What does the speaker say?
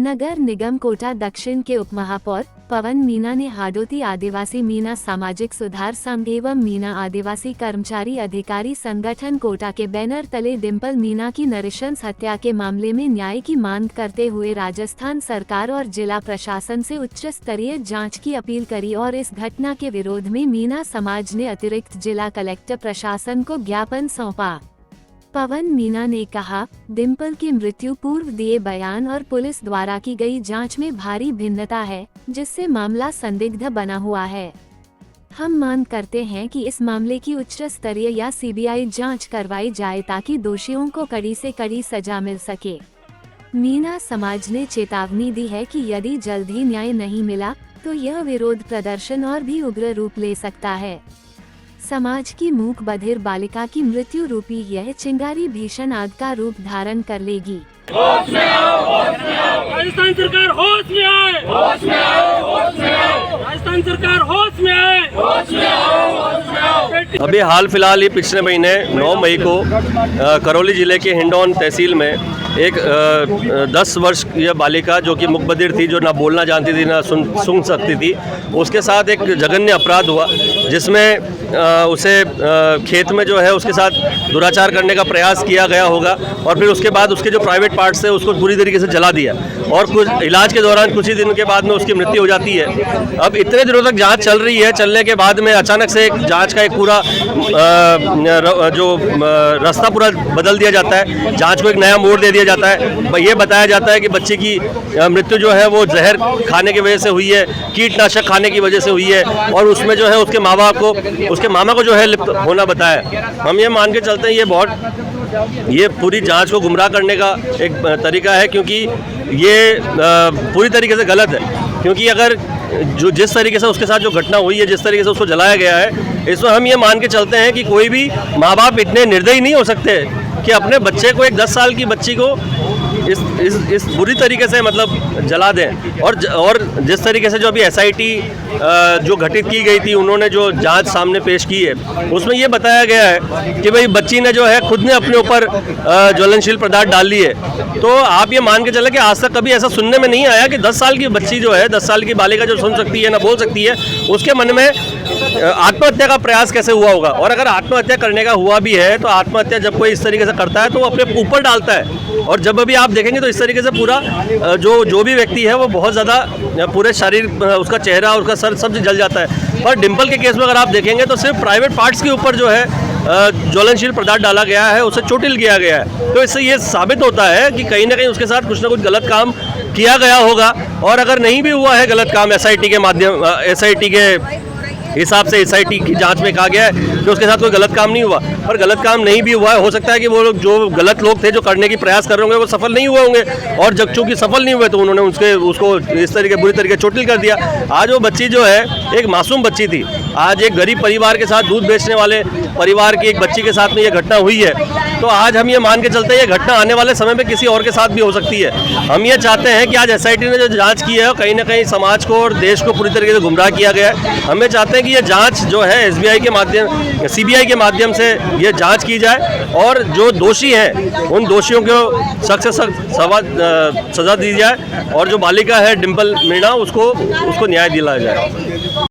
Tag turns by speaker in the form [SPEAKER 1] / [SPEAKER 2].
[SPEAKER 1] नगर निगम कोटा दक्षिण के उपमहापौर पवन मीना ने हाडोती आदिवासी मीना सामाजिक सुधार संघ एवं मीना आदिवासी कर्मचारी अधिकारी संगठन कोटा के बैनर तले डिम्पल मीना की नृशंस हत्या के मामले में न्याय की मांग करते हुए राजस्थान सरकार और जिला प्रशासन से उच्च स्तरीय जांच की अपील करी और इस घटना के विरोध में मीना समाज ने अतिरिक्त जिला कलेक्टर प्रशासन को ज्ञापन सौंपा। पवन मीना ने कहा, डिम्पल की मृत्यु पूर्व दिए बयान और पुलिस द्वारा की गई जांच में भारी भिन्नता है, जिससे मामला संदिग्ध बना हुआ है। हम मांग करते हैं कि इस मामले की उच्च स्तरीय या सीबीआई जांच करवाई जाए ताकि दोषियों को कड़ी से कड़ी सजा मिल सके। मीना समाज ने चेतावनी दी है कि यदि जल्द ही न्याय नहीं मिला तो यह विरोध प्रदर्शन और भी उग्र रूप ले सकता है। समाज की मूक बधिर बालिका की मृत्यु रूपी यह चिंगारी भीषण आग का रूप धारण कर लेगी।
[SPEAKER 2] होश में आओ, होश में आओ। राजस्थान सरकार होश में आए, होश में आओ, होश में आओ। राजस्थान सरकार होश में आए, होश में आओ, होश में आओ।
[SPEAKER 3] अभी हाल फिलहाल ही पिछले महीने 9 मई को करौली जिले के हिंडौन तहसील में एक 10 वर्ष की बालिका जो कि मुकबधिर थी, जो ना बोलना जानती थी ना सुन सकती थी, उसके साथ एक जघन्य अपराध हुआ जिसमें उसे खेत में जो है उसके साथ दुराचार करने का प्रयास किया गया होगा और फिर उसके बाद उसके जो प्राइवेट पार्ट्स थे उसको पूरी तरीके से जला दिया और कुछ इलाज के दौरान कुछ ही दिन के बाद में उसकी मृत्यु हो जाती है। अब इतने दिनों तक जांच चल रही है, चलने के बाद में अचानक से एक जांच का एक पूरा रास्ता पूरा बदल दिया जाता है, जांच को एक नया मोड़ दे दिया जाता है। ये बताया जाता है कि बच्चे की मृत्यु जो है वो जहर खाने की वजह से हुई है, कीटनाशक खाने की वजह से हुई है और उसमें जो है उसके मामा को जो है लिप्त होना बताया। हम ये मान के चलते हैं ये पूरी जांच को गुमराह करने का एक तरीका है, क्योंकि ये पूरी तरीके से गलत है। क्योंकि अगर जिस तरीके से उसके साथ जो घटना हुई है, जिस तरीके से उसको जलाया गया है, इसमें हम ये मान के चलते हैं कि कोई भी माँ बाप इतने निर्दयी नहीं हो सकते कि अपने बच्चे को, एक 10 साल की बच्ची को इस बुरी तरीके से मतलब जला दें। और जिस तरीके से जो अभी SIT जो गठित की गई थी, उन्होंने जो जांच सामने पेश की है, उसमें ये बताया गया है कि भाई बच्ची ने जो है खुद ने अपने ऊपर ज्वलनशील पदार्थ डाल ली है। तो आप ये मान के चले कि आज तक कभी ऐसा सुनने में नहीं आया कि 10 साल की बच्ची जो है, 10 साल की बालिका जो सुन सकती है ना बोल सकती है, उसके मन में आत्महत्या का प्रयास कैसे हुआ होगा। और अगर आत्महत्या करने का हुआ भी है तो आत्महत्या जब कोई इस तरीके से करता है तो वो अपने ऊपर डालता है। और जब अभी आप देखेंगे तो इस तरीके से पूरा जो भी व्यक्ति है वो बहुत ज़्यादा पूरे शरीर, उसका चेहरा और उसका सर सब जल जाता है। पर डिम्पल के केस में अगर आप देखेंगे तो सिर्फ प्राइवेट पार्ट्स के ऊपर जो है ज्वलनशील पदार्थ डाला गया है, उसे चोटिल किया गया है। तो इससे ये साबित होता है कि कहीं ना कहीं उसके साथ कुछ ना कुछ गलत काम किया गया होगा। और अगर नहीं भी हुआ है गलत काम, SIT के हिसाब से SIT की जांच में कहा गया है कि उसके साथ कोई गलत काम नहीं हुआ, पर गलत काम नहीं भी हुआ है, हो सकता है कि वो लोग जो गलत लोग थे जो करने की प्रयास कर रहे होंगे वो सफल नहीं हुए होंगे, और जब चूंकि सफल नहीं हुए तो उन्होंने उसको इस तरीके बुरी तरीके चोटिल कर दिया। आज वो बच्ची जो है एक मासूम बच्ची थी, आज एक गरीब परिवार के साथ, दूध बेचने वाले परिवार की एक बच्ची के साथ में ये घटना हुई है। तो आज हम ये मान के चलते हैं ये घटना आने वाले समय में किसी और के साथ भी हो सकती है। हम ये चाहते हैं कि आज SIT ने जो जांच की है कहीं ना कहीं समाज को और देश को पूरी तरीके से गुमराह किया गया है। हम ये चाहते हैं कि ये जांच जो है CBI के माध्यम से ये जांच की जाए और जो दोषी हैं उन दोषियों को सख्त से सख्त सजा दी जाए और जो बालिका है डिम्पल मीना उसको न्याय दिलाया जाए।